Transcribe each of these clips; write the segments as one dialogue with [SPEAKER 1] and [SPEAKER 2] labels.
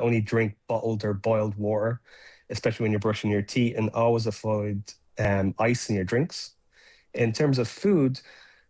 [SPEAKER 1] only drink bottled or boiled water, especially when you're brushing your teeth, and always avoid ice in your drinks. In terms of food,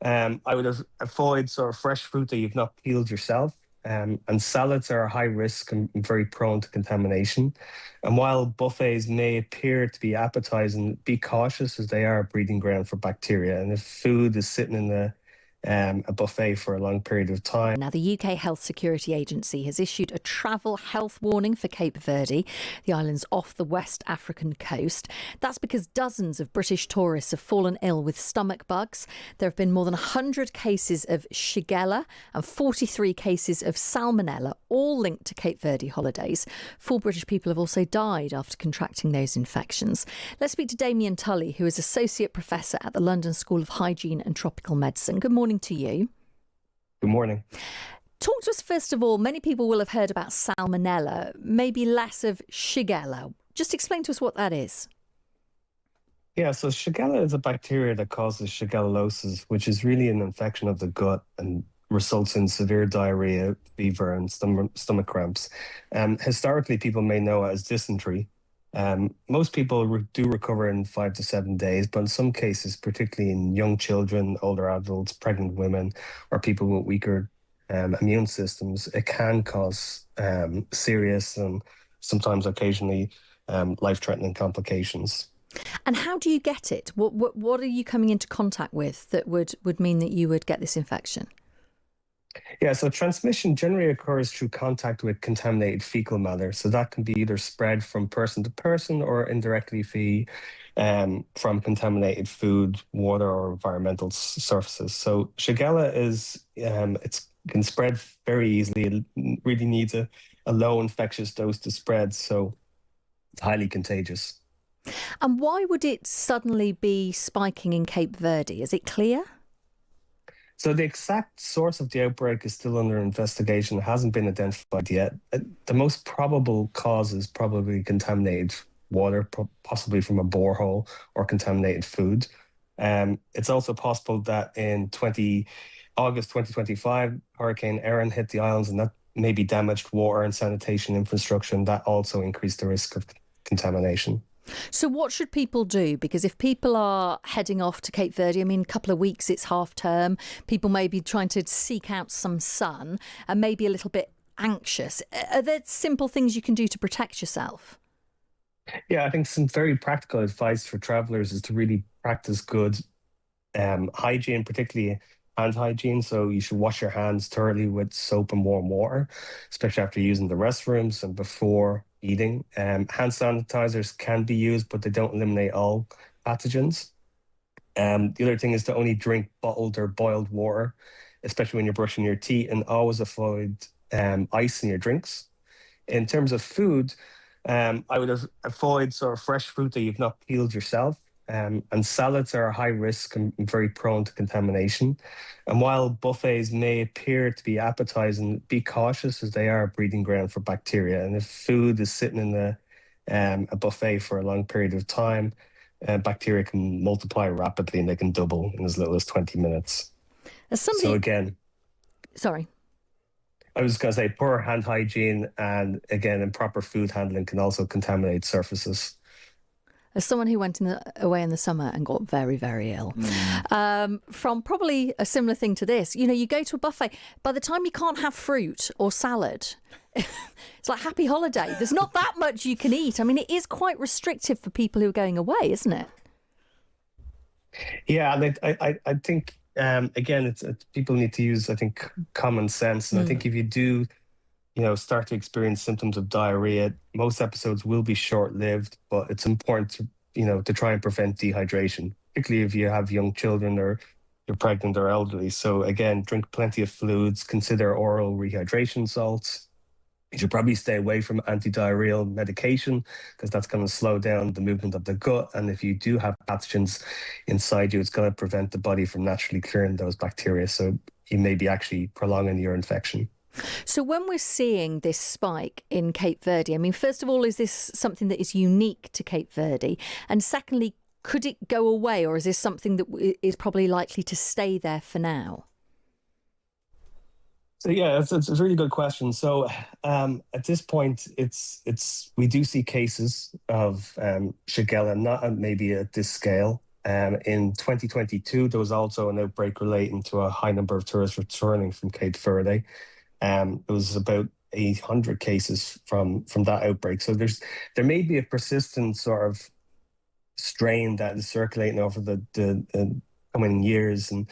[SPEAKER 1] I would avoid sort of fresh fruit that you've not peeled yourself. And salads are high risk and very prone to contamination. And while buffets may appear to be appetizing, be cautious as they are a breeding ground for bacteria. And if food is sitting in a buffet for a long period of time.
[SPEAKER 2] Now, the UK Health Security Agency has issued a travel health warning for Cape Verde, the island's off the West African coast. That's because dozens of British tourists have fallen ill with stomach bugs. There have been more than 100 cases of Shigella and 43 cases of Salmonella, all linked to Cape Verde holidays. 4 British people have also died after contracting those infections. Let's speak to Damien Tully, who is Associate Professor at the London School of Hygiene and Tropical Medicine. Good morning to you.
[SPEAKER 1] Good morning.
[SPEAKER 2] Talk to us first of all. Many people will have heard about Salmonella, maybe less of Shigella. Just explain to us what that is.
[SPEAKER 1] Yeah, so Shigella is a bacteria that causes shigellosis, which is really an infection of the gut and results in severe diarrhea, fever, and stomach cramps. Historically, people may know it as dysentery. Most people do recover in 5 to 7 days, but in some cases, particularly in young children, older adults, pregnant women, or people with weaker immune systems, it can cause serious and sometimes occasionally life-threatening complications.
[SPEAKER 2] And how do you get it? What are you coming into contact with that would mean that you would get this infection?
[SPEAKER 1] Yeah, so transmission generally occurs through contact with contaminated fecal matter. So that can be either spread from person to person or indirectly from contaminated food, water, or environmental surfaces. So Shigella can spread very easily. It really needs a low infectious dose to spread. So it's highly contagious.
[SPEAKER 2] And why would it suddenly be spiking in Cape Verde? Is it clear?
[SPEAKER 1] So the exact source of the outbreak is still under investigation. It hasn't been identified yet. The most probable cause is probably contaminated water, possibly from a borehole, or contaminated food. It's also possible that in August 2025, Hurricane Erin hit the islands, and that maybe damaged water and sanitation infrastructure, and that also increased the risk of contamination.
[SPEAKER 2] So what should people do? Because if people are heading off to Cape Verde, I mean, a couple of weeks, it's half term, people may be trying to seek out some sun and maybe a little bit anxious. Are there simple things you can do to protect yourself?
[SPEAKER 1] Yeah, I think some very practical advice for travellers is to really practice good hygiene, particularly hand hygiene. So you should wash your hands thoroughly with soap and warm water, especially after using the restrooms and before eating. Hand sanitizers can be used, but they don't eliminate all pathogens. The other thing is to only drink bottled or boiled water, especially when you're brushing your teeth, and always avoid ice in your drinks. In terms of food, I would avoid sort of fresh fruit that you've not peeled yourself. And salads are high risk and very prone to contamination. And while buffets may appear to be appetizing, be cautious as they are a breeding ground for bacteria. And if food is sitting in a buffet for a long period of time, bacteria can multiply rapidly and they can double in as little as 20 minutes. So again,
[SPEAKER 2] sorry.
[SPEAKER 1] I was going to say poor hand hygiene and again, improper food handling can also contaminate surfaces.
[SPEAKER 2] As someone who went away in the summer and got very, very ill, from probably a similar thing to this, you go to a buffet, by the time you can't have fruit or salad, it's like happy holiday. There's not that much you can eat. I mean, it is quite restrictive for people who are going away, isn't it?
[SPEAKER 1] Yeah, and I think, again, it's people need to use, I think, common sense. And I think if you do start to experience symptoms of diarrhea, most episodes will be short-lived, but it's important to try and prevent dehydration, particularly if you have young children or you're pregnant or elderly. So again, drink plenty of fluids, consider oral rehydration salts. You should probably stay away from anti-diarrheal medication because that's going to slow down the movement of the gut. And if you do have pathogens inside you, it's going to prevent the body from naturally clearing those bacteria. So you may be actually prolonging your infection.
[SPEAKER 2] So when we're seeing this spike in Cape Verde, I mean, first of all, is this something that is unique to Cape Verde? And secondly, could it go away, or is this something that is probably likely to stay there for now?
[SPEAKER 1] So yeah, it's a really good question. So at this point, we do see cases of Shigella, not maybe at this scale. In 2022, there was also an outbreak relating to a high number of tourists returning from Cape Verde. It was about 800 cases from that outbreak. So there may be a persistent sort of strain that is circulating over the coming years, and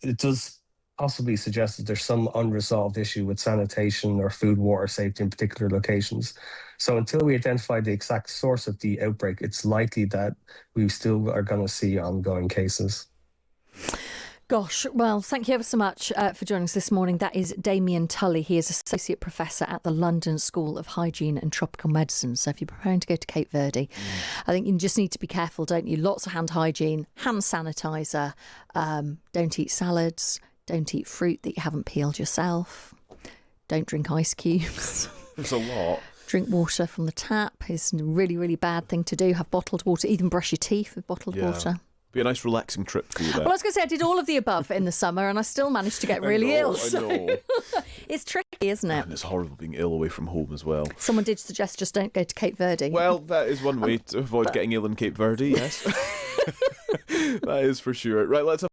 [SPEAKER 1] it does possibly suggest that there's some unresolved issue with sanitation or food water safety in particular locations. So until we identify the exact source of the outbreak, it's likely that we still are going to see ongoing cases.
[SPEAKER 2] Gosh, well, thank you ever so much for joining us this morning. That is Damien Tully. He is Associate Professor at the London School of Hygiene and Tropical Medicine. So if you're preparing to go to Cape Verde, I think you just need to be careful, don't you? Lots of hand hygiene, hand sanitizer, don't eat salads, don't eat fruit that you haven't peeled yourself, don't drink ice cubes.
[SPEAKER 3] There's a lot.
[SPEAKER 2] Drink water from the tap is a really, really bad thing to do. Have bottled water, even brush your teeth with bottled water.
[SPEAKER 3] Be a nice relaxing trip for you there.
[SPEAKER 2] Well, I was going to say I did all of the above in the summer and I still managed to get really ill.
[SPEAKER 3] I know.
[SPEAKER 2] It's tricky, isn't it?
[SPEAKER 3] And it's horrible being ill away from home as well.
[SPEAKER 2] Someone did suggest just don't go to Cape Verde.
[SPEAKER 3] Well, that is one way to avoid getting ill in Cape Verde, yes. That is for sure. Right, let's have